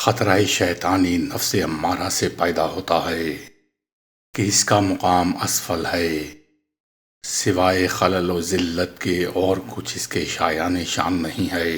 خطرہ شیطانی نفس امارہ سے پیدا ہوتا ہے کہ اس کا مقام اسفل ہے، سوائے خلل و ذلت کے اور کچھ اس کے شایان شان نہیں ہے۔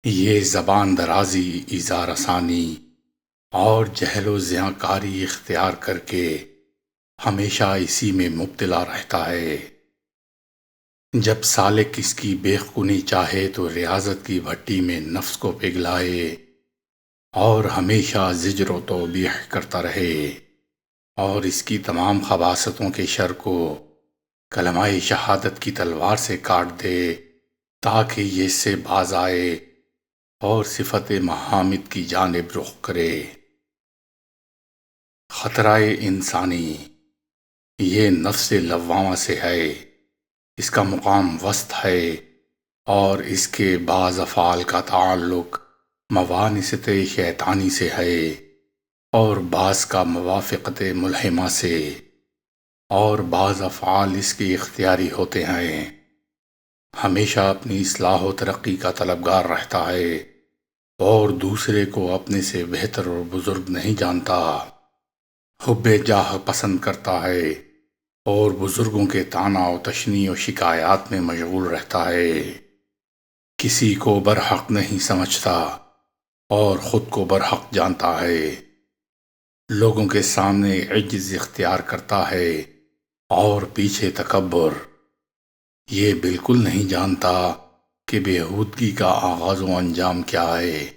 یہ زبان درازی، ایذا رسانی اور جہل و زیاnkاری اختیار کر کے ہمیشہ اسی میں مبتلا رہتا ہے۔ جب سالک اس کی بیخونی چاہے تو ریاضت کی بھٹی میں نفس کو پگھلائے اور ہمیشہ زجر و توبیح کرتا رہے، اور اس کی تمام خباثتوں کے شر کو کلمہ شہادت کی تلوار سے کاٹ دے تاکہ یہ اس سے باز آئے اور صفت محامد کی جانب رخ کرے۔ خطرہ انسانی یہ نفس لوامہ سے ہے، اس کا مقام وسط ہے اور اس کے بعض افعال کا تعلق موانست شیطانی سے ہے اور بعض کا موافقت ملہمہ سے، اور بعض افعال اس کے اختیاری ہوتے ہیں۔ ہمیشہ اپنی اصلاح و ترقی کا طلبگار رہتا ہے اور دوسرے کو اپنے سے بہتر اور بزرگ نہیں جانتا۔ حب جاہ پسند کرتا ہے اور بزرگوں کے طعنہ و تشنیع و شکایات میں مشغول رہتا ہے۔ کسی کو برحق نہیں سمجھتا اور خود کو برحق جانتا ہے۔ لوگوں کے سامنے عجز اختیار کرتا ہے اور پیچھے تکبر۔ یہ بالکل نہیں جانتا کہ بےہودگی کا آغاز و انجام کیا ہے۔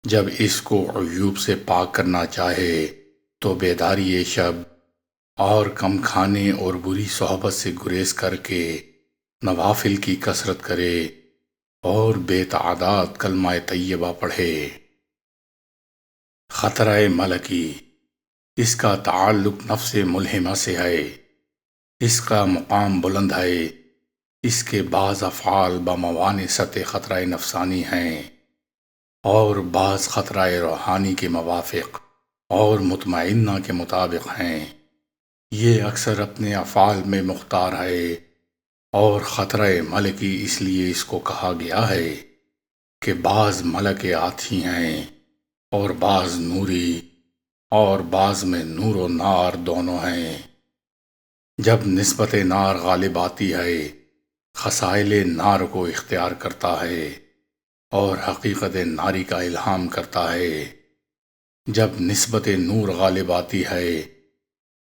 جب اس کو عیوب سے پاک کرنا چاہے تو بیداری شب اور کم کھانے اور بری صحبت سے گریز کر کے نوافل کی کثرت کرے اور بے تعداد کلمہ طیبہ پڑھے۔ خطرہ ملکی اس کا تعلق نفس ملہمہ سے ہے، اس کا مقام بلند ہے، اس کے بعض افعال بموانست خطرہ نفسانی ہیں اور بعض خطرہ روحانی کے موافق اور مطمئنہ کے مطابق ہیں۔ یہ اکثر اپنے افعال میں مختار ہے اور خطرہ ملکی اس لیے اس کو کہا گیا ہے کہ بعض ملک آتھی ہیں اور بعض نوری اور بعض میں نور و نار دونوں ہیں۔ جب نسبت نار غالب آتی ہے خصائل نار کو اختیار کرتا ہے اور حقیقت ناری کا الہام کرتا ہے۔ جب نسبت نور غالب آتی ہے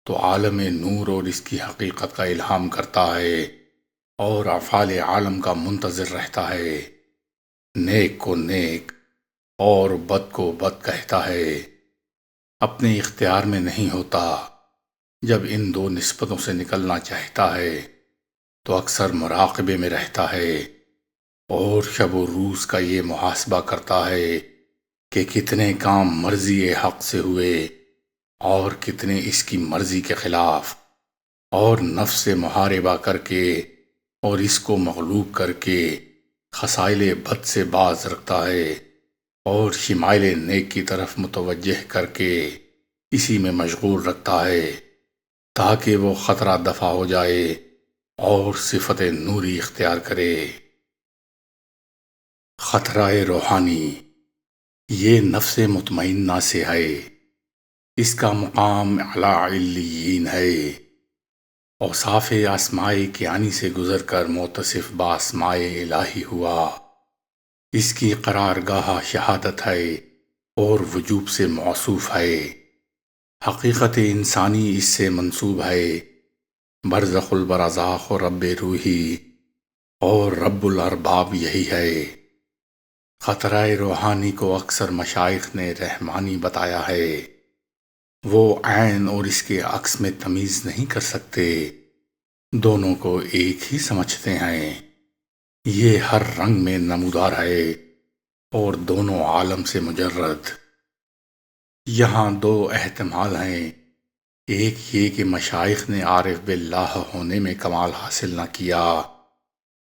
تو عالم نور اور اس کی حقیقت کا الہام کرتا ہے اور افعال عالم کا منتظر رہتا ہے۔ نیک کو نیک اور بد کو بد کہتا ہے، اپنے اختیار میں نہیں ہوتا۔ جب ان دو نسبتوں سے نکلنا چاہتا ہے تو اکثر مراقبے میں رہتا ہے اور شب و روز کا یہ محاسبہ کرتا ہے کہ کتنے کام مرضی حق سے ہوئے اور کتنے اس کی مرضی کے خلاف، اور نفس سے محاربہ کر کے اور اس کو مغلوب کر کے خصائل بد سے باز رکھتا ہے اور شمائل نیک کی طرف متوجہ کر کے اسی میں مشغول رکھتا ہے تاکہ وہ خطرہ دفع ہو جائے اور صفت نوری اختیار کرے۔ خطرہ روحانی یہ نفس مطمئنہ سے ہے، اس کا مقام اعلیٰ علیین ہے۔ اوصاف اسماء کیانی سے گزر کر متصف باسماء الہی ہوا۔ اس کی قرارگاہ شہادت ہے اور وجوب سے موصوف ہے۔ حقیقت انسانی اس سے منسوب ہے۔ برزخ البرزاق و رب روحی اور رب الارباب یہی ہے۔ خطرہ روحانی کو اکثر مشائخ نے رحمانی بتایا ہے۔ وہ عین اور اس کے عکس میں تمیز نہیں کر سکتے، دونوں کو ایک ہی سمجھتے ہیں۔ یہ ہر رنگ میں نمودار ہے اور دونوں عالم سے مجرد۔ یہاں دو احتمال ہیں، ایک یہ کہ مشائخ نے عارف باللہ ہونے میں کمال حاصل نہ کیا،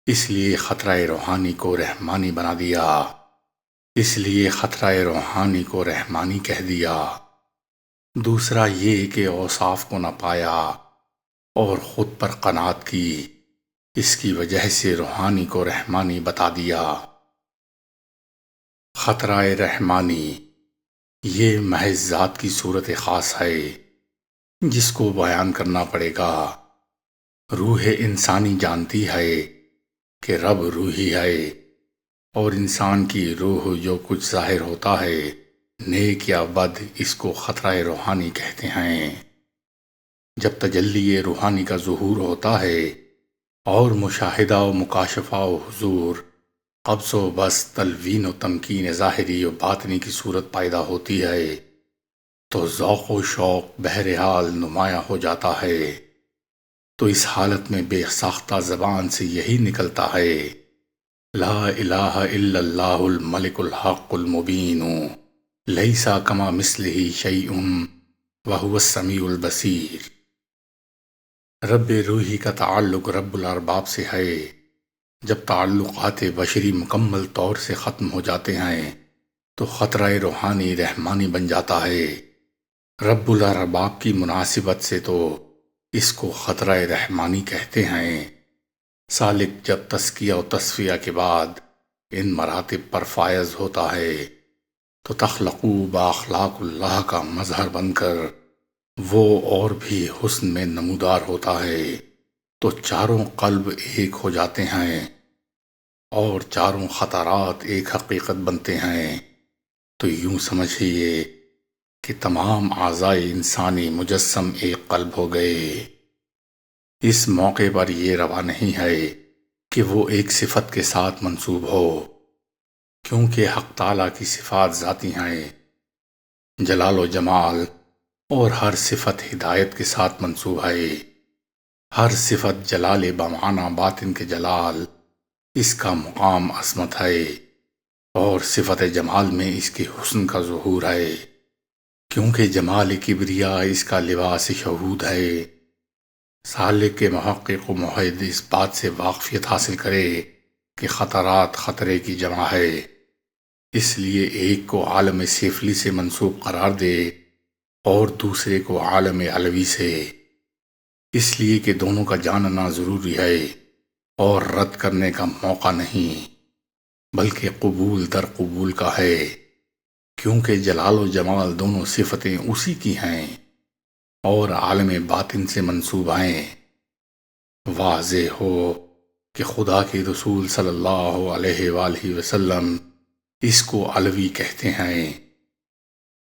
اس لیے خطرہ روحانی کو رحمانی بنا دیا، اس لیے خطرہ روحانی کو رحمانی کہہ دیا۔ دوسرا یہ کہ اوصاف کو نہ پایا اور خود پر قناعت کی، اس کی وجہ سے روحانی کو رحمانی بتا دیا۔ خطرہ رحمانی یہ محض ذات کی صورت خاص ہے جس کو بیان کرنا پڑے گا۔ روح انسانی جانتی ہے کہ رب روحی ہے، اور انسان کی روح جو کچھ ظاہر ہوتا ہے نیک یا بد اس کو خطرہ روحانی کہتے ہیں۔ جب تجلی روحانی کا ظہور ہوتا ہے اور مشاہدہ و مکاشفہ و حضور، قبض و بس، تلوین و تمکین ظاہری و باطنی کی صورت پیدا ہوتی ہے تو ذوق و شوق بہرحال نمایاں ہو جاتا ہے۔ تو اس حالت میں بے ساختہ زبان سے یہی نکلتا ہے، لا الہ الا اللہ الملک الحق المبین، لیس کما مثلہ شیء وہو السمیع البصیر۔ رب روحی کا تعلق رب الارباب سے ہے۔ جب تعلقات بشری مکمل طور سے ختم ہو جاتے ہیں تو خطرہ روحانی رحمانی بن جاتا ہے۔ رب الارباب کی مناسبت سے تو اس کو خطرہ رحمانی کہتے ہیں۔ سالک جب تزکیہ و تصفیہ کے بعد ان مراتب پر فائز ہوتا ہے تو تخلقو باخلاق اللہ کا مظہر بن کر وہ اور بھی حسن میں نمودار ہوتا ہے، تو چاروں قلب ایک ہو جاتے ہیں اور چاروں خطرات ایک حقیقت بنتے ہیں۔ تو یوں سمجھیے کہ تمام اعضائے انسانی مجسم ایک قلب ہو گئے۔ اس موقع پر یہ روا نہیں ہے کہ وہ ایک صفت کے ساتھ منسوب ہو، کیونکہ حق تعالیٰ کی صفات ذاتی ہیں، جلال و جمال، اور ہر صفت ہدایت کے ساتھ منسوب ہے۔ ہر صفت جلال بمعنی باطن کے جلال، اس کا مقام عظمت ہے، اور صفت جمال میں اس کے حسن کا ظہور ہے، کیونکہ جمال کبریا اس کا لباس شہود ہے۔ سالک کے محقق و موحد اس بات سے واقفیت حاصل کرے کہ خطرات خطرے کی جمع ہے، اس لیے ایک کو عالم سفلی سے منسوب قرار دے اور دوسرے کو عالم علوی سے، اس لیے کہ دونوں کا جاننا ضروری ہے اور رد کرنے کا موقع نہیں، بلکہ قبول در قبول کا ہے، کیونکہ جلال و جمال دونوں صفتیں اسی کی ہیں اور عالم باطن سے منسوب ہیں۔ واضح ہو کہ خدا کے رسول صلی اللہ علیہ وآلہ وسلم اس کو علوی کہتے ہیں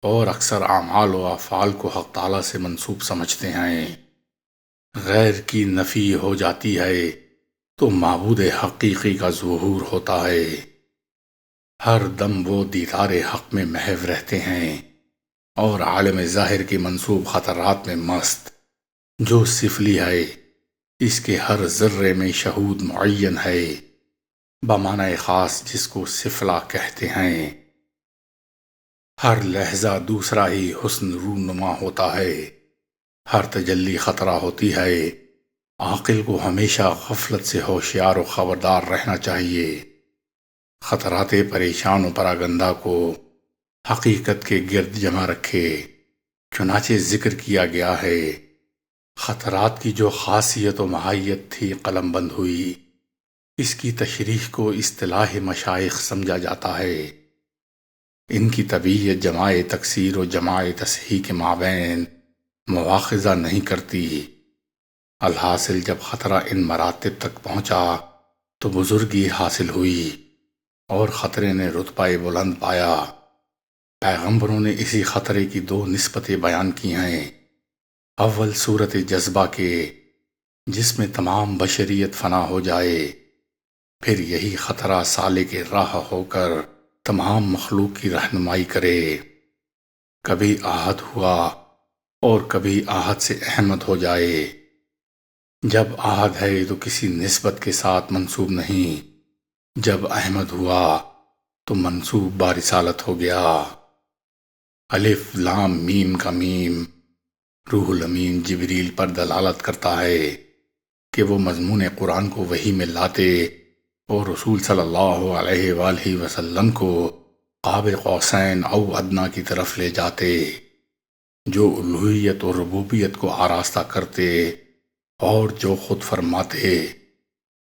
اور اکثر اعمال و افعال کو حق تعالیٰ سے منسوب سمجھتے ہیں۔ غیر کی نفی ہو جاتی ہے تو معبود حقیقی کا ظہور ہوتا ہے۔ ہر دم وہ دیدار حق میں محو رہتے ہیں اور عالم ظاہر کے منسوب خطرات میں مست، جو سفلی ہے اس کے ہر ذرے میں شہود معین ہے، بمعنی خاص جس کو سفلا کہتے ہیں۔ ہر لحظہ دوسرا ہی حسن رونما ہوتا ہے، ہر تجلی خطرہ ہوتی ہے۔ عاقل کو ہمیشہ غفلت سے ہوشیار و خبردار رہنا چاہیے۔ خطرات پریشان و پراگندہ کو حقیقت کے گرد جمع رکھے، چنانچہ ذکر کیا گیا ہے۔ خطرات کی جو خاصیت و ماہیت تھی قلم بند ہوئی، اس کی تشریح کو اصطلاح مشائخ سمجھا جاتا ہے۔ ان کی طبیعت جماع تکسیر و جماع تصحیح کے مابین مواخذہ نہیں کرتی۔ الحاصل جب خطرہ ان مراتب تک پہنچا تو بزرگی حاصل ہوئی اور خطرے نے رتبہ بلند پایا۔ پیغمبروں نے اسی خطرے کی دو نسبتیں بیان کی ہیں۔ اول صورت جذبہ کے، جس میں تمام بشریت فنا ہو جائے، پھر یہی خطرہ سالک راہ ہو کر تمام مخلوق کی رہنمائی کرے۔ کبھی آہد ہوا اور کبھی آہد سے احمد ہو جائے۔ جب آہد ہے تو کسی نسبت کے ساتھ منسوب نہیں، جب احمد ہوا تو منسوب برسالت ہو گیا۔ الف لام میم کا میم روح الامین جبریل پر دلالت کرتا ہے کہ وہ مضمون قرآن کو وحی میں لاتے اور رسول صلی اللہ علیہ وآلہ وسلم کو قاب قوسین او ادنیٰ کی طرف لے جاتے، جو الوہیت اور ربوبیت کو آراستہ کرتے اور جو خود فرماتے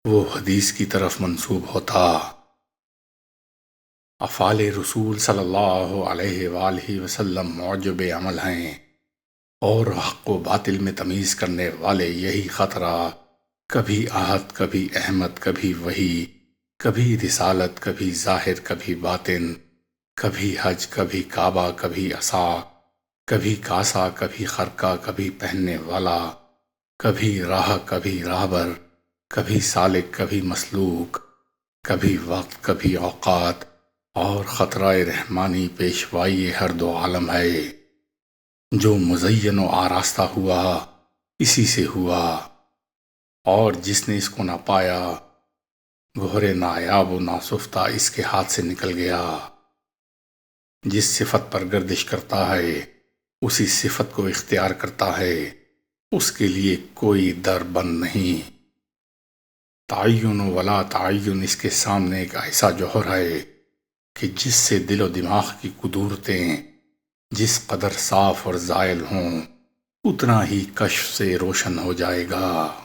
وہ حدیث کی طرف منسوب ہوتا۔ افعال رسول صلی اللہ علیہ وآلہ وسلم معجب عمل ہیں، اور حق و باطل میں تمیز کرنے والے یہی خطرہ، کبھی احد کبھی احمد کبھی وحی، کبھی رسالت کبھی ظاہر کبھی باطن، کبھی حج کبھی کعبہ کبھی عصا، کبھی کاسا کبھی خرقہ کبھی پہننے والا، کبھی راہ کبھی راہبر، کبھی سالک کبھی مسلوک، کبھی وقت کبھی اوقات، اور خطرہ رحمانی پیشوائی ہر دو عالم ہے۔ جو مزین و آراستہ ہوا اسی سے ہوا، اور جس نے اس کو نہ پایا گہرے نایاب و ناسفتہ اس کے ہاتھ سے نکل گیا۔ جس صفت پر گردش کرتا ہے اسی صفت کو اختیار کرتا ہے، اس کے لیے کوئی در بند نہیں۔ تعین ولا تعین اس کے سامنے ایک ایسا جوہر ہے کہ جس سے دل و دماغ کی قدورتیں جس قدر صاف اور زائل ہوں اتنا ہی کشف سے روشن ہو جائے گا۔